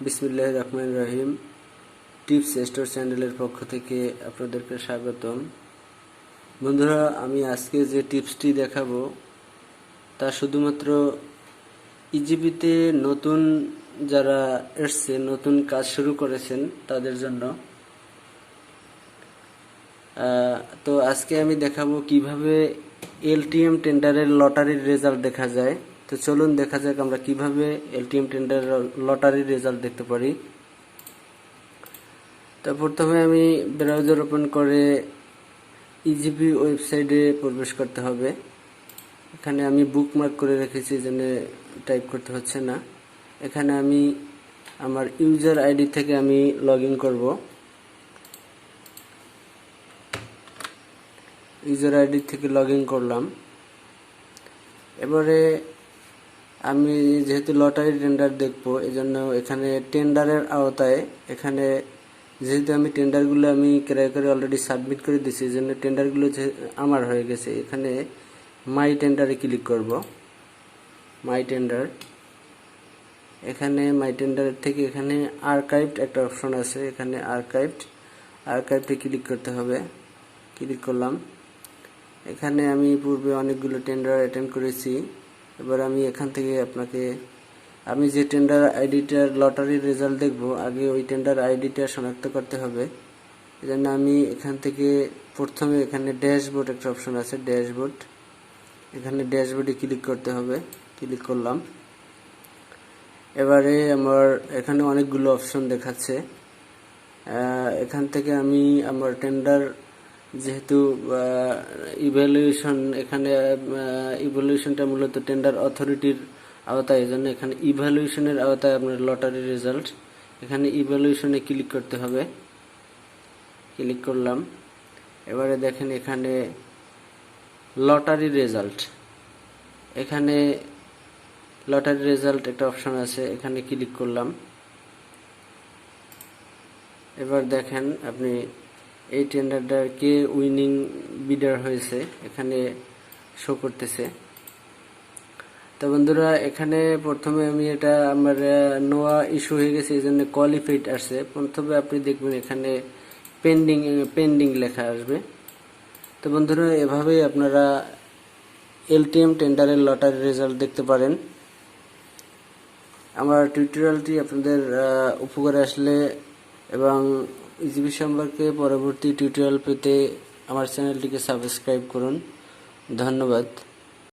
বিসমিল্লাহির রহমানির রহিম। Tips store চ্যানেলের পক্ষ থেকে আপনাদেরকে স্বাগতম। বন্ধুরা, আমি আজকে যে টিপসটি দেখাবো তা শুধুমাত্র ইজিপিতে নতুন যারা এসছে, নতুন কাজ শুরু করেছেন তাদের জন্য। তো আজকে আমি দেখাবো কিভাবে এলটিএম টেন্ডারের লটারির রেজাল্ট দেখা যায়। তো চলুন দেখা যাক আমরা কিভাবে এলটিএম টেন্ডার লটারির রেজাল্ট দেখতে পারি। তো প্রথমে আমি ব্রাউজার ওপেন করে ইজিপি ওয়েবসাইটে প্রবেশ করতে হবে। এখানে আমি বুকমার্ক করে রেখেছি, জন্য টাইপ করতে হচ্ছে না। এখানে আমি আমার ইউজার আইডি থেকে আমি লগ ইন করবো। ইউজার আইডি থেকে লগ ইন করলাম। এবারে আমি যেহেতু লটারি টেন্ডার দেখবো, এজন্য এখানে টেন্ডারের আওতায় এখানে যেহেতু আমি টেন্ডারগুলো আমি ক্রয় করে অলরেডি সাবমিট করে দিয়েছি, এই জন্য টেন্ডারগুলো আমার হয়ে গেছে। এখানে মাই টেন্ডারে ক্লিক করব। মাই টেন্ডার, এখানে মাই টেন্ডারের থেকে এখানে আর্কাইভড একটা অপশন আছে, এখানে আর্কাইভডে ক্লিক করতে হবে। ক্লিক করলাম। এখানে আমি পূর্বে অনেকগুলো টেন্ডার অ্যাটেন্ড করেছি। এবার আমি এখান থেকে আমি যে টেন্ডার আইডিটার লটারির রেজাল্ট দেখব, আগে ওই টেন্ডার আইডিটা শনাক্ত করতে হবে। এজন্য আমি এখান থেকে প্রথমে এখানে ড্যাশবোর্ড একটা অপশন আছে, ড্যাশবোর্ড, এখানে ড্যাশবোর্ডে ক্লিক করতে হবে। ক্লিক করলাম। এবারে আমার এখানে অনেকগুলো অপশন দেখাচ্ছে। এখান থেকে আমি আমার টেন্ডার যেহেতু ইভ্যালুয়েশন, এখানে ইভ্যালুয়েশনটা মূলত টেন্ডার অথরিটির আওতায়, এজন্য এখানে ইভ্যালুয়েশনের আওতায় আপনার লটারি রেজাল্ট। এখানে ইভ্যালুয়েশনে ক্লিক করতে হবে। ক্লিক করলাম। এবারে দেখেন এখানে লটারি রেজাল্ট, এখানে লটারি রেজাল্ট একটা অপশন আছে, এখানে ক্লিক করলাম। এবার দেখেন আপনি এই টেন্ডারটার কে উইনিং বিডার হয়েছে এখানে শো করতেছে। তো বন্ধুরা, এখানে প্রথমে আমি এটা আমার নোয়া ইস্যু হয়ে গেছে, এই জন্য কোয়ালিফাইড আসছে। প্রথমে আপনি দেখবেন এখানে পেন্ডিং লেখা আসবে। তো বন্ধুরা, এভাবেই আপনারা এলটিএম টেন্ডারের লটারি রেজাল্ট দেখতে পারেন। আমার টিউটোরিয়ালটি আপনাদের উপকারে আসলে এবং ইজিপি সম্পর্কে পরবর্তী টিউটোরিয়াল পেতে আমার চ্যানেলটিকে সাবস্ক্রাইব করুন। ধন্যবাদ।